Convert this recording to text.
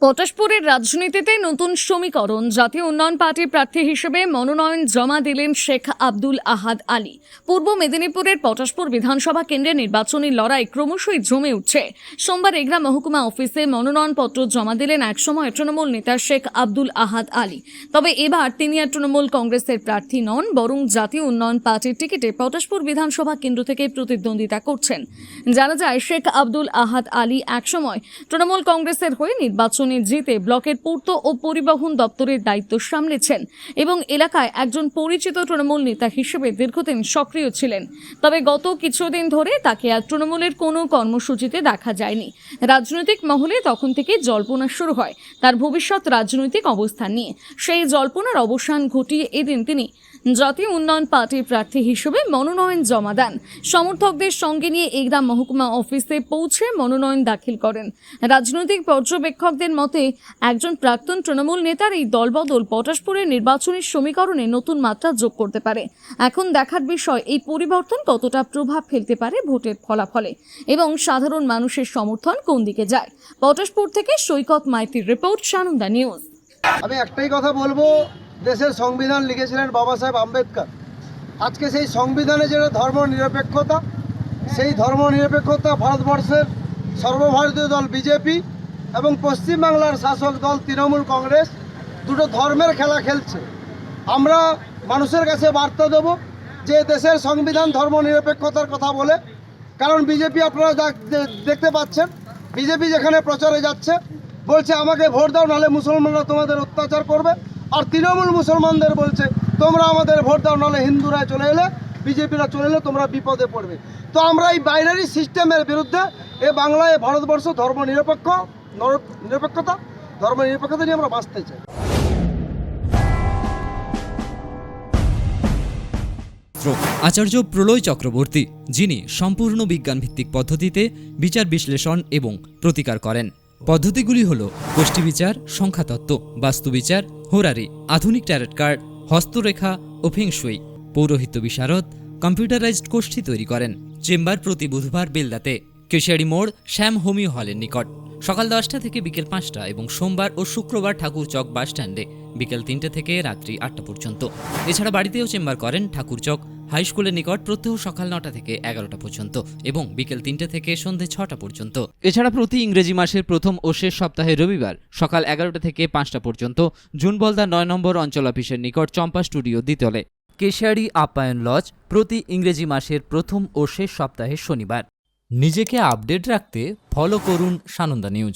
পটাশপুরের রাজনীতিতে নতুন সমীকরণ। জাতীয় উন্নয়ন পার্টির প্রার্থী হিসেবে মনোনয়ন জমা দিলেন শেখ আব্দুল আহাদ আলী। পূর্ব মেদিনীপুরের পটাশপুর বিধানসভা কেন্দ্রে নির্বাচনী লড়াই ক্রমশই জমে উঠছে। সোমবার এগরা মহকুমা অফিসে মনোনয়নপত্র জমা দিলেন একসময় তৃণমূল নেতা শেখ আব্দুল আহাদ আলী। তবে এবার তিনি আর তৃণমূল কংগ্রেসের প্রার্থী নন, বরং জাতীয় উন্নয়ন পার্টির টিকিটে পটাশপুর বিধানসভা কেন্দ্র থেকে প্রতিদ্বন্দ্বিতা করছেন। জানা যায়, শেখ আব্দুল আহাদ আলী একসময় তৃণমূল কংগ্রেসের হয়ে নির্বাচন জিতে ব্লকের পূর্ত ও পরিবহন দপ্তরের দায়িত্ব সামলেছেন এবং এলাকায় একজন পরিচিত তৃণমূল নেতা হিসেবে দীর্ঘদিন সক্রিয় ছিলেন। তবে গত কিছুদিন ধরে তাকে আর তৃণমূলের কোনো কর্মসূচিতে দেখা যায়নি। রাজনৈতিক মহলে তখন থেকে জল্পনা শুরু হয় তার ভবিষ্যৎ রাজনৈতিক অবস্থান নিয়ে। সেই জল্পনার অবসান ঘটিয়ে এদিন তিনি জাতীয় উন্নয়ন পার্টির প্রার্থী হিসেবে মনোনয়ন জমা দেন। সমর্থকদের সঙ্গে নিয়ে এগরা মহকুমা অফিসে পৌঁছে মনোনয়ন দাখিল করেন। রাজনৈতিক পর্যবেক্ষকদের মতে একজন প্রাক্তন তৃণমূল নেতার এই দলবদল পটাশপুরের নির্বাচনী সমীকরণে নতুন মাত্রা যোগ করতে পারে। এখন দেখার বিষয় এই পরিবর্তন কতটা প্রভাব ফেলতে পারে ভোটের ফলাফলে এবং সাধারণ মানুষের সমর্থন কোন দিকে যায়। পটাশপুর থেকে সৈকত মাইতির রিপোর্ট, সানন্দা নিউজ। আমি একটাই কথা বলবো, দেশের সংবিধান লিখেছিলেন বাবা সাহেব আম্বেদকর। আজকে সেই সংবিধানে যেটা ধর্মনিরপেক্ষতা, সেই ধর্মনিরপেক্ষতা ভারতবর্ষের সর্বভারতীয় দল বিজেপি এবং পশ্চিমবাংলার শাসক দল তৃণমূল কংগ্রেস দুটো ধর্মের খেলা খেলছে। আমরা মানুষের কাছে বার্তা দেব যে দেশের সংবিধান ধর্মনিরপেক্ষতার কথা বলে, কারণ বিজেপি আপনারা দেখতে পাচ্ছেন, বিজেপি যেখানে প্রচারে যাচ্ছে বলছে আমাকে ভোট দাও নাহলে মুসলমানরা তোমাদের অত্যাচার করবে, আর তৃণমূল মুসলমানদের বলছে তোমরা আমাদের ভোট দাও নাহলে হিন্দুরা চলে এলে, বিজেপিরা চলে এলে তোমরা বিপদে পড়বে। তো আমরা এই বাইনারি সিস্টেমের বিরুদ্ধে এ বাংলায় ভারতবর্ষ ধর্মনিরপেক্ষতা নিয়ে আমরা বাঁচতে চাই। আচার্য প্রলয় চক্রবর্তী, যিনি সম্পূর্ণ বিজ্ঞানভিত্তিক পদ্ধতিতে বিচার বিশ্লেষণ এবং প্রতিকার করেন। পদ্ধতিগুলি হল গোষ্ঠীবিচার, সংখ্যাতত্ত্ব, বাস্তুবিচার, হোরারি, আধুনিক ট্যারট কার্ড, হস্তরেখা ও ফেংশুই। পৌরোহিত্য বিশারদ, কম্পিউটারাইজড গোষ্ঠী তৈরি করেন। চেম্বার প্রতি বুধবার বেলদাতে, কেশিয়ারি মোড়, শ্যাম হোমিও হলের নিকট, সকাল 10টা থেকে বিকেল 5টা এবং সোমবার ও শুক্রবার ঠাকুরচক বাসস্ট্যান্ডে বিকেল 3টে থেকে রাত্রি 8টা পর্যন্ত। এছাড়া বাড়িতেও চেম্বার করেন ঠাকুরচক হাই স্কুলের নিকট প্রত্যহ সকাল 9টা থেকে 11টা পর্যন্ত এবং বিকেল 3টে থেকে সন্ধে 6টা পর্যন্ত। এছাড়া প্রতি ইংরেজি মাসের প্রথম ও শেষ সপ্তাহে রবিবার সকাল 11টা থেকে 5টা পর্যন্ত জুনবলদা 9 নম্বর অঞ্চল অফিসের নিকট চম্পা স্টুডিও দ্বিতলে। কেশিয়ারি আপ্যায়ন লজ প্রতি ইংরেজি মাসের প্রথম ও শেষ সপ্তাহে শনিবার। নিজেকে আপডেট রাখতে ফলো করুন সানন্দা নিউজ।